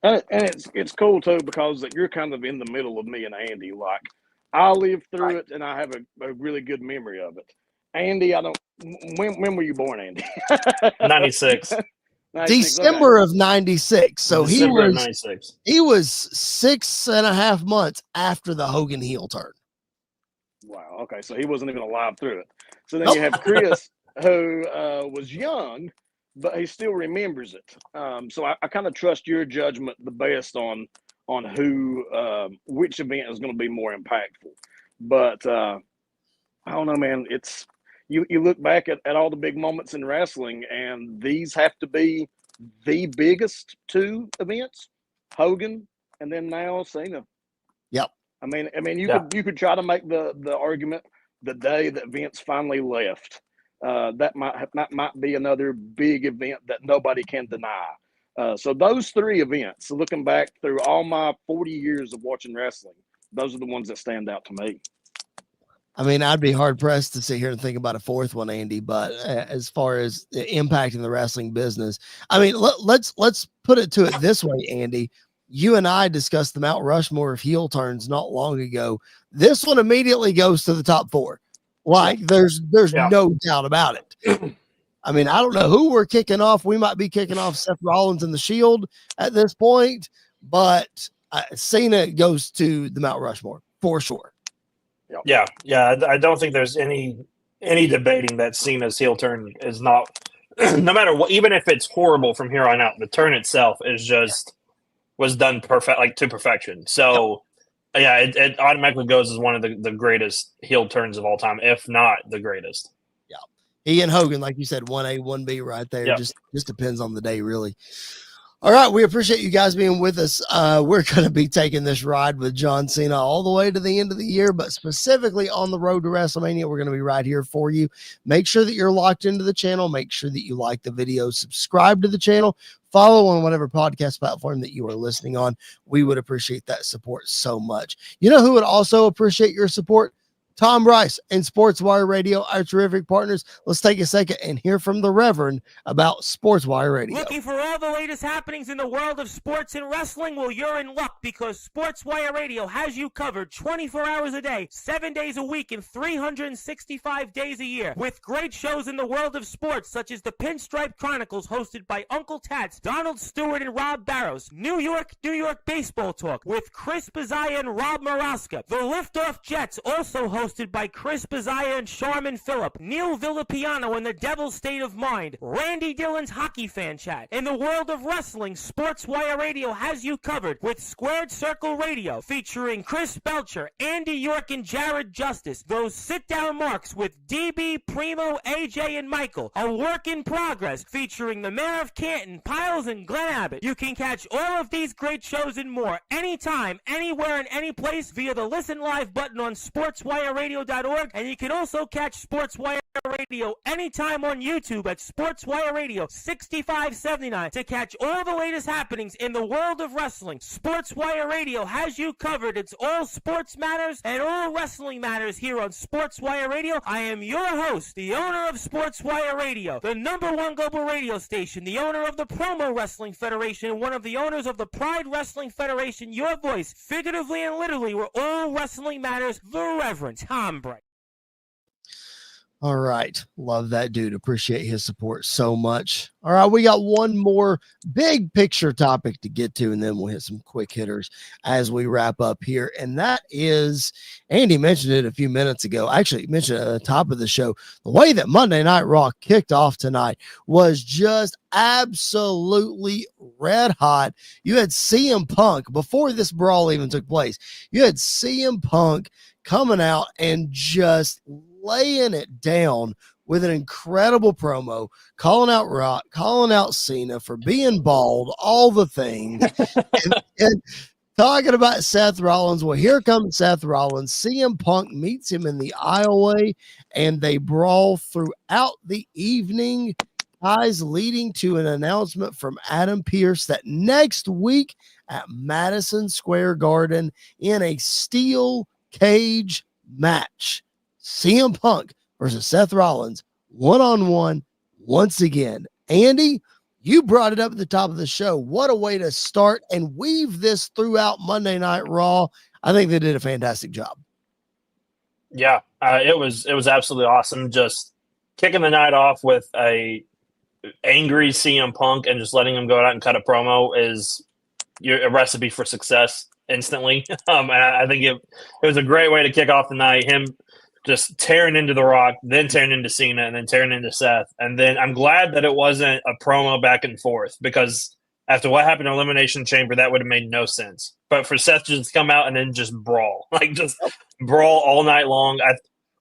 And it's cool too, because you're kind of in the middle of me and Andy. Like, I lived through it and I have a really good memory of it. Andy, I don't. When were you born, Andy? 96. December of 96. So December of 96. He was 6.5 months after the Hogan heel turn. Wow. Okay. So he wasn't even alive through it. So then you have Chris, who was young, but he still remembers it. So I kind of trust your judgment the best on who, which event is going to be more impactful. But I don't know, man. It's you look back at all the big moments in wrestling, and these have to be the biggest two events: Hogan and then now Cena. Yep. I mean, you could try to make the argument the day that Vince finally left. That might be another big event that nobody can deny. So those three events, looking back through all my 40 years of watching wrestling, those are the ones that stand out to me. I mean, I'd be hard pressed to sit here and think about a fourth one, Andy, but as far as the impact in the wrestling business, I mean, let's put it to it this way, Andy. You and I discussed the Mount Rushmore of heel turns not long ago. This one immediately goes to the top four. Like, there's no doubt about it. I mean, I don't know who we're kicking off. We might be kicking off Seth Rollins and the Shield at this point, but Cena goes to the Mount Rushmore for sure. Yeah. I don't think there's any debating that Cena's heel turn is not, no matter what, even if it's horrible from here on out, the turn itself is just was done perfect, like to perfection. So, it automatically goes as one of the greatest heel turns of all time, if not the greatest. Yeah, he and Hogan, like you said, 1A, 1B right there. Just depends on the day, really. All right, we appreciate you guys being with us. We're going to be taking this ride with John Cena all the way to the end of the year, but specifically on the road to WrestleMania, we're going to be right here for you. Make sure that you're locked into the channel. Make sure that you like the video, subscribe to the channel, follow on whatever podcast platform that you are listening on. We would appreciate that support so much. You know who would also appreciate your support? Tom Rice and Sports Wire Radio, our terrific partners. Let's take a second and hear from the Reverend about Sports Wire Radio. Looking for all the latest happenings in the world of sports and wrestling? Well, you're in luck, because Sports Wire Radio has you covered 24 hours a day, 7 days a week, and 365 days a year, with great shows in the world of sports, such as the Pinstripe Chronicles, hosted by Uncle Tats, Donald Stewart, and Rob Barrows. New York Baseball Talk with Chris Bazaya and Rob Maraska. The Liftoff Jets, also hosted by Chris Bazaya and Sharman Phillip. Neil Villapiano and the Devil's State of Mind. Randy Dillon's Hockey Fan Chat. In the world of wrestling, Sports Wire Radio has you covered with Squared Circle Radio, featuring Chris Belcher, Andy York, and Jared Justice. Those sit-down marks with DB, Primo, AJ, and Michael. A work in progress, featuring the Mayor of Canton, Piles, and Glenn Abbott. You can catch all of these great shows and more anytime, anywhere, and any place via the Listen Live button on Sports Wire sportswireradio.org, and you can also catch SportsWire Radio anytime on YouTube at SportsWire Radio 6579 to catch all the latest happenings in the world of wrestling. SportsWire Radio has you covered. It's all sports matters and all wrestling matters here on SportsWire Radio. I am your host, the owner of SportsWire Radio, the #1 global radio station, the owner of the Promo Wrestling Federation, and one of the owners of the Pride Wrestling Federation, your voice, figuratively and literally, where all wrestling matters, the Reverend Tom Bright. All right. Love that dude. Appreciate his support so much. All right. We got one more big picture topic to get to, and then we'll hit some quick hitters as we wrap up here. And that is, Andy mentioned it a few minutes ago. Actually, mentioned it at the top of the show. The way that Monday Night Raw kicked off tonight was just absolutely red hot. You had CM Punk, before this brawl even took place, you had CM Punk coming out and just laying it down with an incredible promo, calling out Rock, calling out Cena for being bald, all the things, and talking about Seth Rollins. Well, here comes Seth Rollins. CM Punk meets him in the aisleway, and they brawl throughout the evening, guys, leading to an announcement from Adam Pearce that next week at Madison Square Garden in a steel cage match, CM Punk versus Seth Rollins, one-on-one once again. Andy, you brought it up at the top of the show. What a way to start and weave this throughout Monday Night Raw. I think they did a fantastic job. Yeah, it was absolutely awesome. Just kicking the night off with a angry CM Punk and just letting him go out and cut a promo is a recipe for success instantly. And I think it was a great way to kick off the night. Him just tearing into The Rock, then tearing into Cena, and then tearing into Seth. And then I'm glad that it wasn't a promo back and forth, because after what happened in Elimination Chamber, that would have made no sense. But for Seth to just come out and then just brawl, like just brawl all night long.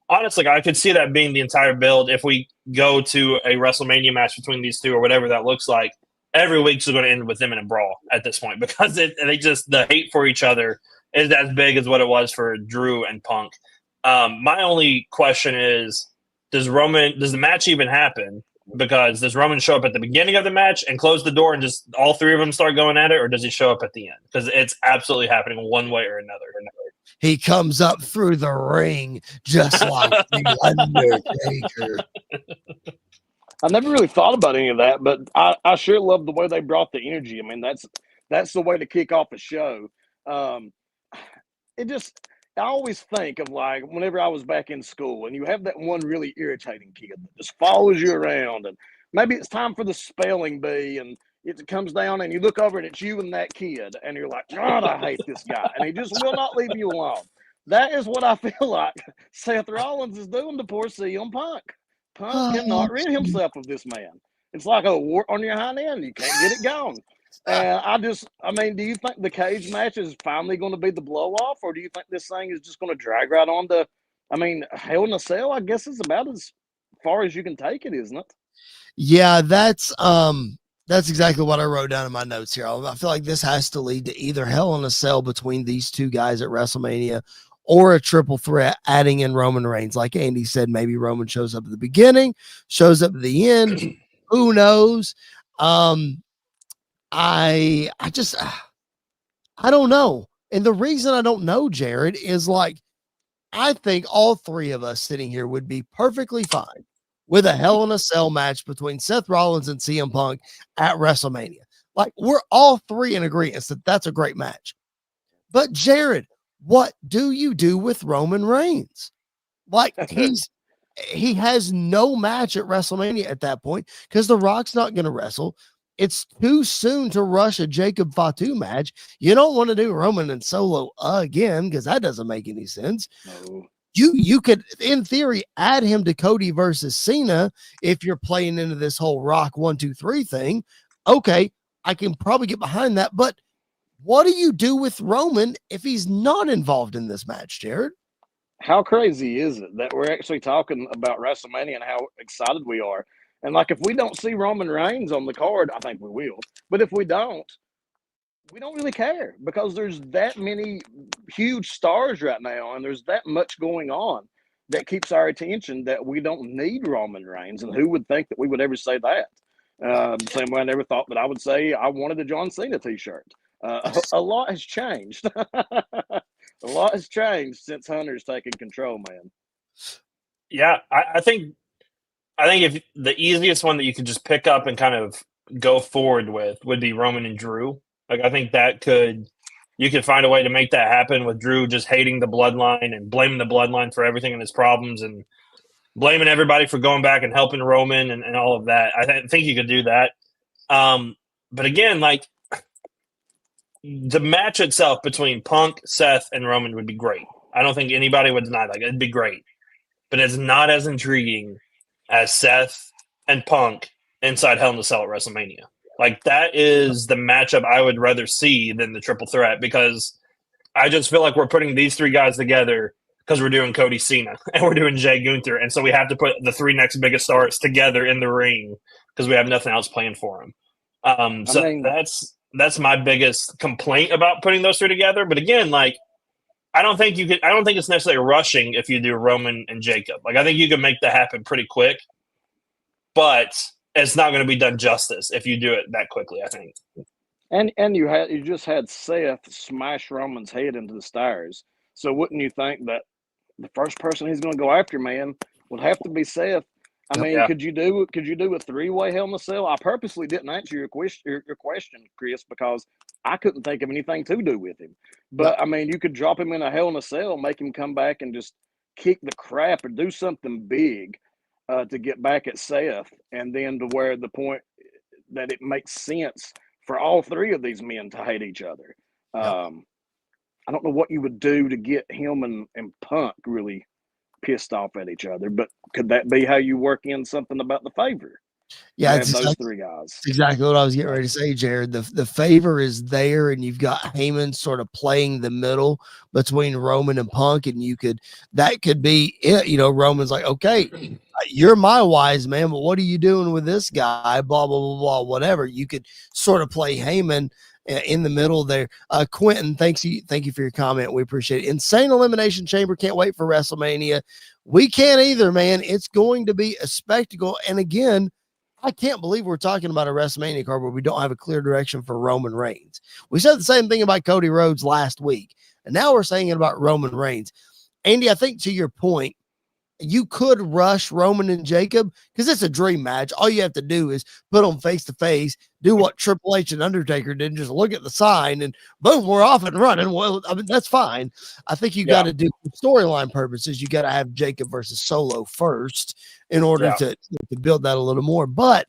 Honestly, I could see that being the entire build. If we go to a WrestleMania match between these two or whatever that looks like, every week's going to end with them in a brawl at this point, because the hate for each other is as big as what it was for Drew and Punk. My only question is, does the match even happen? Because does Roman show up at the beginning of the match and close the door and just all three of them start going at it, or does he show up at the end? Because it's absolutely happening one way or another. He comes up through the ring just like the Undertaker. I never really thought about any of that, but I sure love the way they brought the energy. I mean, that's the way to kick off a show. I always think of, like, whenever I was back in school and you have that one really irritating kid that just follows you around, and maybe it's time for the spelling bee and it comes down and you look over and it's you and that kid and you're like, God, I hate this guy. And he just will not leave you alone. That is what I feel like Seth Rollins is doing to poor CM Punk. Punk cannot rid himself of this man. It's like a wart on your hind end. You can't get it gone. And do you think the cage match is finally going to be the blow off, or do you think this thing is just going to drag right on to, Hell in a Cell, I guess, is about as far as you can take it, isn't it? Yeah, that's exactly what I wrote down in my notes here. I feel like this has to lead to either Hell in a Cell between these two guys at WrestleMania, or a triple threat adding in Roman Reigns. Like Andy said, maybe Roman shows up at the beginning, shows up at the end. Who knows? I don't know. And the reason I don't know, Jared, is like, I think all three of us sitting here would be perfectly fine with a Hell in a Cell match between Seth Rollins and CM Punk at WrestleMania. Like, we're all three in agreement that that's a great match. But Jared, what do you do with Roman Reigns? Like, he has no match at WrestleMania at that point because The Rock's not going to wrestle. It's too soon to rush a Jacob Fatu match. You don't want to do Roman and Solo again because that doesn't make any sense. No. You could, in theory, add him to Cody versus Cena if you're playing into this whole Rock 1, 2, 3 thing. Okay, I can probably get behind that. But what do you do with Roman if he's not involved in this match, Jared? How crazy is it that we're actually talking about WrestleMania and how excited we are? And, like, if we don't see Roman Reigns on the card, I think we will. But if we don't, we don't really care because there's that many huge stars right now, and there's that much going on that keeps our attention that we don't need Roman Reigns. And who would think that we would ever say that? Same way I never thought that I would say I wanted a John Cena t-shirt. A lot has changed. A lot has changed since Hunter's taken control, man. Yeah, I think if the easiest one that you could just pick up and kind of go forward with would be Roman and Drew. Like, I think you could find a way to make that happen with Drew just hating the bloodline and blaming the bloodline for everything and his problems and blaming everybody for going back and helping Roman and all of that. I think you could do that. But again, like, the match itself between Punk, Seth, and Roman would be great. I don't think anybody would deny that. It'd be great. But it's not as intriguing as Seth and Punk inside Hell in a Cell at WrestleMania. Like, that is the matchup I would rather see than the triple threat, because I just feel like we're putting these three guys together because we're doing Cody Cena and we're doing Jay Gunther. And so we have to put the three next biggest stars together in the ring because we have nothing else planned for them. That's my biggest complaint about putting those three together. But again, like, I don't think it's necessarily rushing if you do Roman and Jacob. Like, I think you can make that happen pretty quick, but it's not going to be done justice if you do it that quickly, I think. And you just had Seth smash Roman's head into the stairs. So wouldn't you think that the first person he's going to go after, man, would have to be Seth? I mean, could you do a three-way Hell in a Cell? I purposely didn't answer your question, Chris, because I couldn't think of anything to do with him. But I mean, you could drop him in a Hell in a Cell, make him come back and just kick the crap or do something big to get back at Seth, and then to where the point that it makes sense for all three of these men to hate each other. I don't know what you would do to get him and Punk really pissed off at each other, but could that be how you work in something about the favor? Yeah, it's those three guys. Exactly what I was getting ready to say, Jared. The favor is there, and you've got Heyman sort of playing the middle between Roman and Punk, and that could be it. You know, Roman's like, okay, you're my wise man, but what are you doing with this guy? Blah, blah, blah, blah, whatever. You could sort of play Heyman in the middle there. Quentin, thank you for your comment. We appreciate it. Insane Elimination Chamber. Can't wait for WrestleMania. We can't either, man. It's going to be a spectacle. And again, I can't believe we're talking about a WrestleMania card where we don't have a clear direction for Roman Reigns. We said the same thing about Cody Rhodes last week, and now we're saying it about Roman Reigns. Andy, I think to your point, you could rush Roman and Jacob because it's a dream match. All you have to do is put them face to face, do what Triple H and Undertaker did, just look at the sign, and boom, we're off and running. Well, I mean, that's fine. I think you got to do for storyline purposes. You got to have Jacob versus Solo first in order to build that a little more. But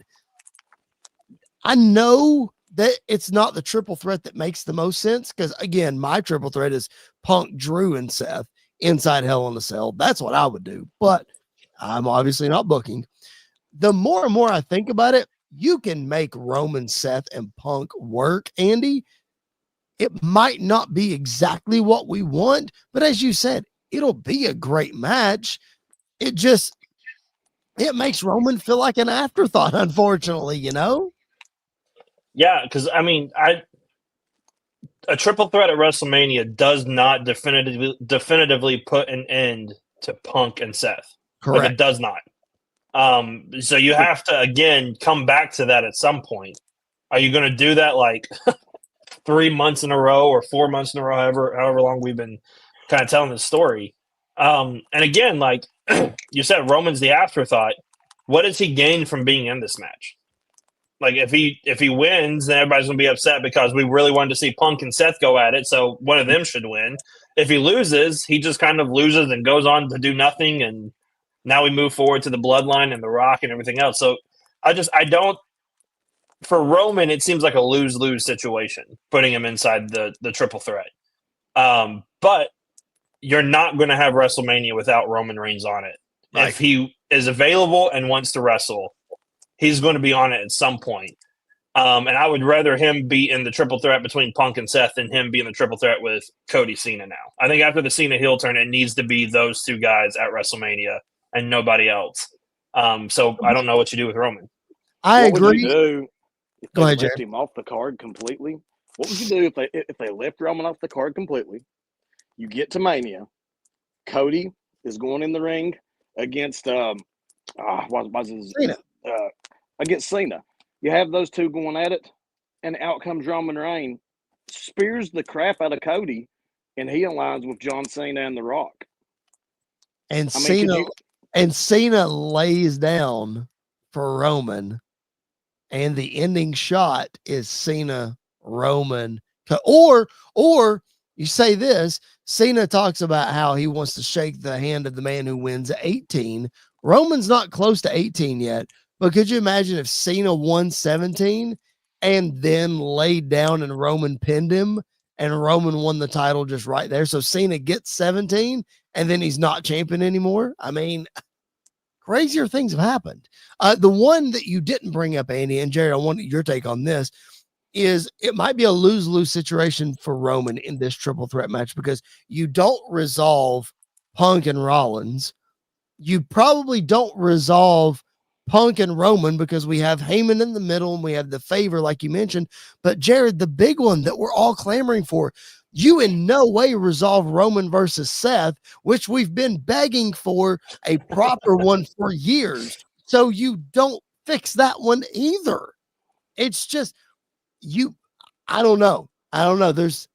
I know that it's not the triple threat that makes the most sense because, again, my triple threat is Punk, Drew, and Seth inside Hell in a Cell. That's what I would do, but I'm obviously not booking. The more and more I think about it, you can make Roman, Seth, and Punk work, Andy. It might not be exactly what we want, but as you said, it'll be a great match. It makes Roman feel like an afterthought, unfortunately, you know? Yeah, because, I mean, a triple threat at WrestleMania does not definitively put an end to Punk and Seth. Correct. Like, it does not. So you have to, again, come back to that at some point. Are you going to do that like 3 months in a row or 4 months in a row, however long we've been kind of telling this story? And again, like you said, Roman's the afterthought. What does he gain from being in this match? Like, if he wins, then everybody's going to be upset because we really wanted to see Punk and Seth go at it, so one of them should win. If he loses, he just kind of loses and goes on to do nothing, and now we move forward to the Bloodline and The Rock and everything else. So I don't – for Roman, it seems like a lose-lose situation, putting him inside the triple threat. But you're not going to have WrestleMania without Roman Reigns on it. Right. If he is available and wants to wrestle – he's going to be on it at some point. And I would rather him be in the triple threat between Punk and Seth than him be in the triple threat with Cody Cena now. I think after the Cena heel turn, it needs to be those two guys at WrestleMania and nobody else. So I don't know what you do with Roman. I agree. Would you do if Go ahead, they left Jared. him off the card completely? What would you do if they left Roman off the card completely? You get to Mania. Cody is going in the ring against Cena. Against Cena. You have those two going at it, and out comes Roman Reigns, spears the crap out of Cody, and he aligns with John Cena and The Rock. And Cena lays down for Roman, and the ending shot is Cena Roman. Or you say this, Cena talks about how he wants to shake the hand of the man who wins 18. Roman's not close to 18 yet, but could you imagine if Cena won 17 and then laid down and Roman pinned him and Roman won the title just right there? So Cena gets 17 and then he's not champion anymore. I mean, crazier things have happened. The one that you didn't bring up, Andy, and Jared, I want your take on this, is it might be a lose-lose situation for Roman in this triple threat match because you don't resolve Punk and Rollins. You probably don't resolve Punk and Roman because we have Heyman in the middle and we have the favor, like you mentioned. But Jared, the big one that we're all clamoring for, you in no way resolve Roman versus Seth, which we've been begging for a proper one for years. So you don't fix that one either. It's just, I don't know. There's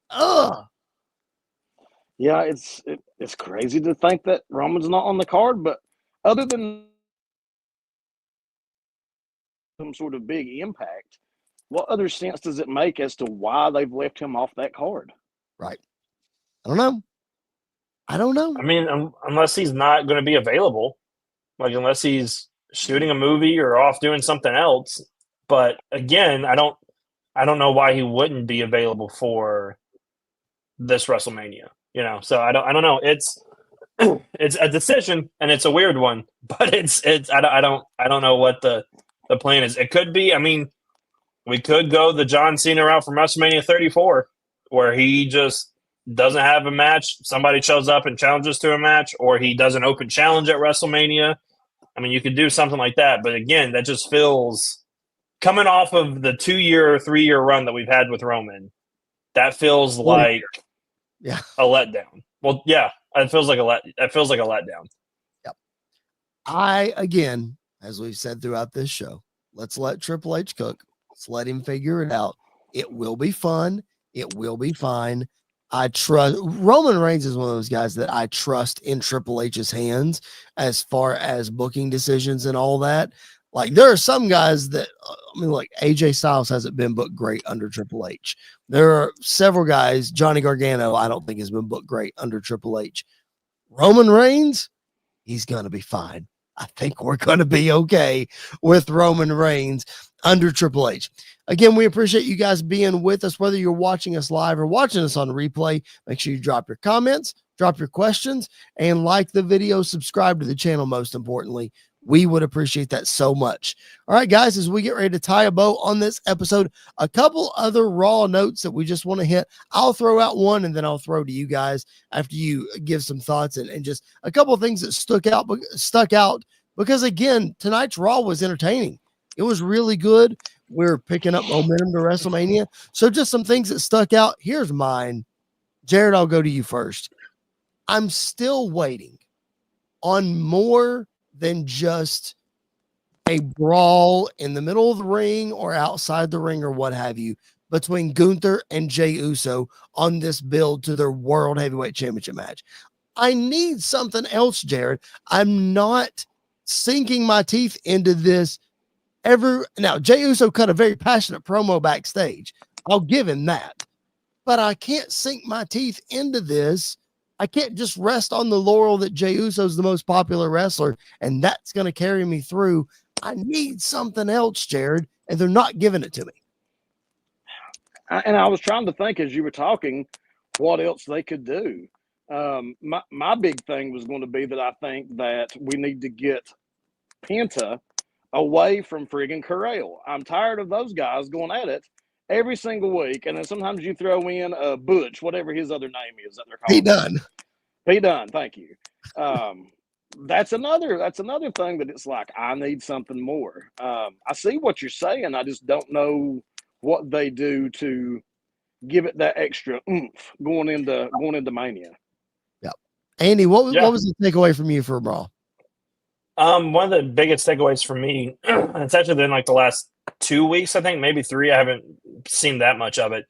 Yeah, it's crazy to think that Roman's not on the card, but other than some sort of big impact, what other sense does it make as to why they've left him off that card? Right. I don't know. I mean, unless he's not going to be available, like unless he's shooting a movie or off doing something else. But again, I don't know why he wouldn't be available for this WrestleMania. So I don't know. It's a decision and it's a weird one, but I don't know what the plan is. It could be. I mean, we could go the John Cena route from WrestleMania 34, where he just doesn't have a match. Somebody shows up and challenges to a match, or he does an open challenge at WrestleMania. I mean, you could do something like that, but again, that just feels, coming off of the 2-year or 3-year run that we've had with Roman, that feels like a letdown. Well, yeah, it feels like a letdown. Yep. Again, as we've said throughout this show, let's let Triple H cook. Let's let him figure it out. It will be fun. It will be fine. I trust Roman Reigns is one of those guys that I trust in Triple H's hands as far as booking decisions and all that. Like there are some guys that, like AJ Styles hasn't been booked great under Triple H. There are several guys, Johnny Gargano, I don't think has been booked great under Triple H. Roman Reigns, he's going to be fine. I think we're going to be okay with Roman Reigns under Triple H. Again, we appreciate you guys being with us, whether you're watching us live or watching us on replay. Make sure you drop your comments, drop your questions, and like the video, subscribe to the channel, most importantly. We would appreciate that so much. All right, guys, as we get ready to tie a bow on this episode, a couple other Raw notes that we just want to hit. I'll throw out one, and then I'll throw to you guys after you give some thoughts and just a couple of things that stuck out because, again, tonight's Raw was entertaining. It was really good. We're picking up momentum to WrestleMania. So just some things that stuck out. Here's mine. Jared, I'll go to you first. I'm still waiting on more than just a brawl in the middle of the ring or outside the ring or what have you between Gunther and Jey Uso on this build to their World Heavyweight Championship match. I need something else, Jared. I'm not sinking my teeth into this ever. Now, Jey Uso cut a very passionate promo backstage. I'll give him that. But I can't sink my teeth into this. I can't just rest on the laurel that Jey Uso is the most popular wrestler, and that's going to carry me through. I need something else, Jared, and they're not giving it to me. And I was trying to think as you were talking what else they could do. My big thing was going to be that I think that we need to get Penta away from friggin' Corral. I'm tired of those guys going at it every single week, and then sometimes you throw in Butch, whatever his other name is that they're calling. He done. Thank you. That's another thing that it's like I need something more. I see what you're saying. I just don't know what they do to give it that extra oomph going into Mania. Yeah. Andy, what Yeah. was the takeaway from you for Raw? One of the biggest takeaways for me, it's actually been like the last 2 weeks, I think, maybe 3. I haven't seen that much of it.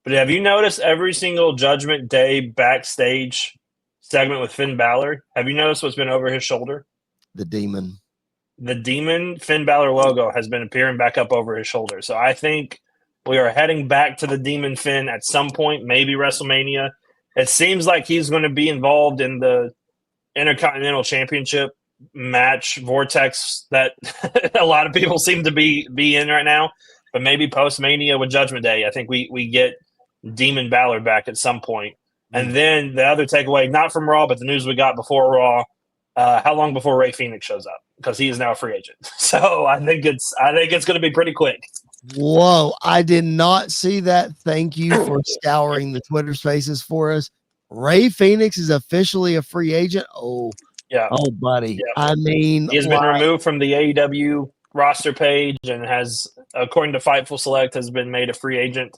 But have you noticed every single Judgment Day backstage segment with Finn Balor? Have you noticed what's been over his shoulder? The demon. The demon Finn Balor logo has been appearing back up over his shoulder. So I think we are heading back to the demon Finn at some point, maybe WrestleMania. It seems like he's going to be involved in the Intercontinental Championship match vortex that a lot of people seem to be in right now. But maybe post-Mania with Judgment Day, I think we get Demon Balor back at some point. And then the other takeaway, not from Raw, but the news we got before Raw, how long before Rey Fenix shows up? Because he is now a free agent. So I think it's going to be pretty quick. Whoa, I did not see that. Thank you for scouring the Twitter spaces for us. Rey Fenix is officially a free agent. Oh, yeah. Oh, buddy. Yeah. I mean, He has been removed from the AEW roster page and has, according to Fightful Select, has been made a free agent.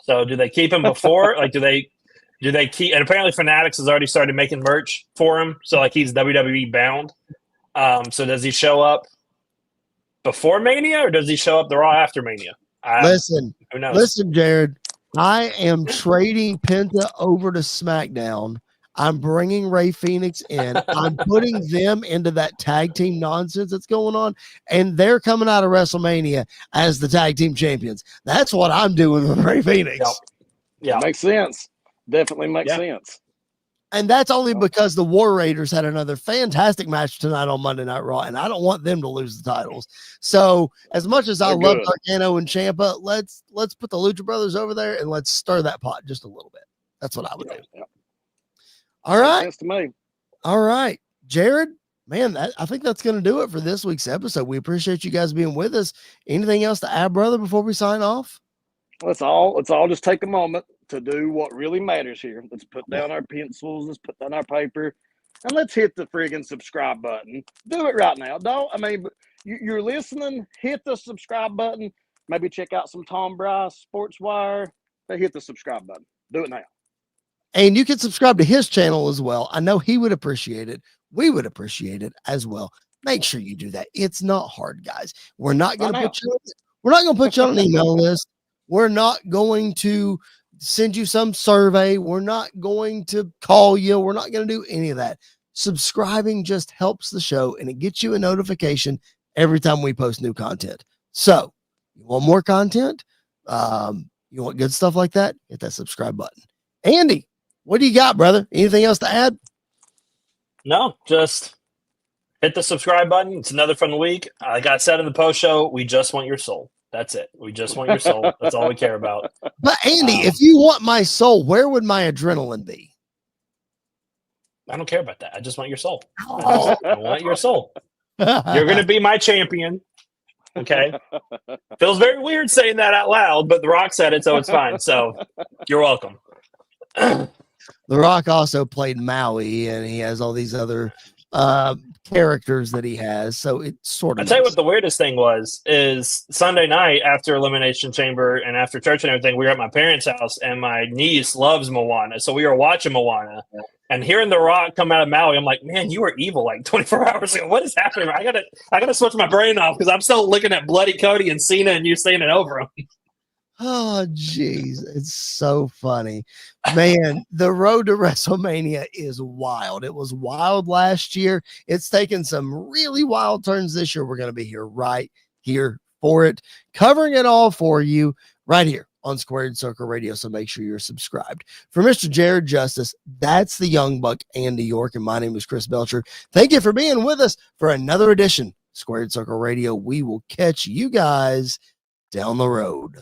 So do they keep him before? Like, do they keep? And apparently, Fanatics has already started making merch for him. So like, he's WWE bound. So does he show up before Mania or does he show up the Raw after Mania? Who knows? Listen, Jared. I am trading Penta over to SmackDown. I'm bringing Rey Fenix in. I'm putting them into that tag team nonsense that's going on, and they're coming out of WrestleMania as the tag team champions. That's what I'm doing with Rey Fenix. Yeah, makes sense. Definitely makes sense. And that's only because the War Raiders had another fantastic match tonight on Monday Night Raw, and I don't want them to lose the titles. So, as much as I love Gargano and Ciampa, let's put the Lucha Brothers over there and let's stir that pot just a little bit. That's what I would do. Yeah. All right. Makes sense to me. All right. Jared, man, I think that's going to do it for this week's episode. We appreciate you guys being with us. Anything else to add, brother, before we sign off? Let's all just take a moment to do what really matters here. Let's put down our pencils, let's put down our paper, and let's hit the friggin' subscribe button. Do it right now. You're listening, hit the subscribe button. Maybe check out some Tom Bryce, Sports Wire. Hit the subscribe button. Do it now. And you can subscribe to his channel as well. I know he would appreciate it. We would appreciate it as well. Make sure you do that. It's not hard, guys. We're not going to put you on an email list. We're not going to send you some survey. We're not going to call you. We're not going to do any of that. Subscribing just helps the show, and it gets you a notification every time we post new content. So, you want more content? You want good stuff like that? Hit that subscribe button. Andy, what do you got, brother? Anything else to add? No, just hit the subscribe button. It's another fun week. Like I said in the post show, we just want your soul. That's it. We just want your soul. That's all we care about. But Andy, if you want my soul, where would my adrenaline be? I don't care about that. I just want your soul. I want your soul. You're going to be my champion. Okay. Feels very weird saying that out loud, but The Rock said it, so it's fine. So you're welcome. The Rock also played Maui, and he has all these other characters that he has. So it sort of. I'll tell you what the weirdest thing is Sunday night after Elimination Chamber and after church and everything, we were at my parents' house, and my niece loves Moana. So we were watching Moana. And hearing The Rock come out of Maui, I'm like, man, you were evil like 24 hours ago. What is happening? I gotta switch my brain off because I'm still looking at Bloody Cody and Cena and you standing over him. Oh, geez. It's so funny. Man, the road to WrestleMania is wild. It was wild last year. It's taken some really wild turns this year. We're going to be right here for it, covering it all for you right here on Squared Circle Radio. So make sure you're subscribed. For Mr. Jared Justice, that's the Young Buck, Andy York, and my name is Chris Belcher. Thank you for being with us for another edition of Squared Circle Radio. We will catch you guys down the road.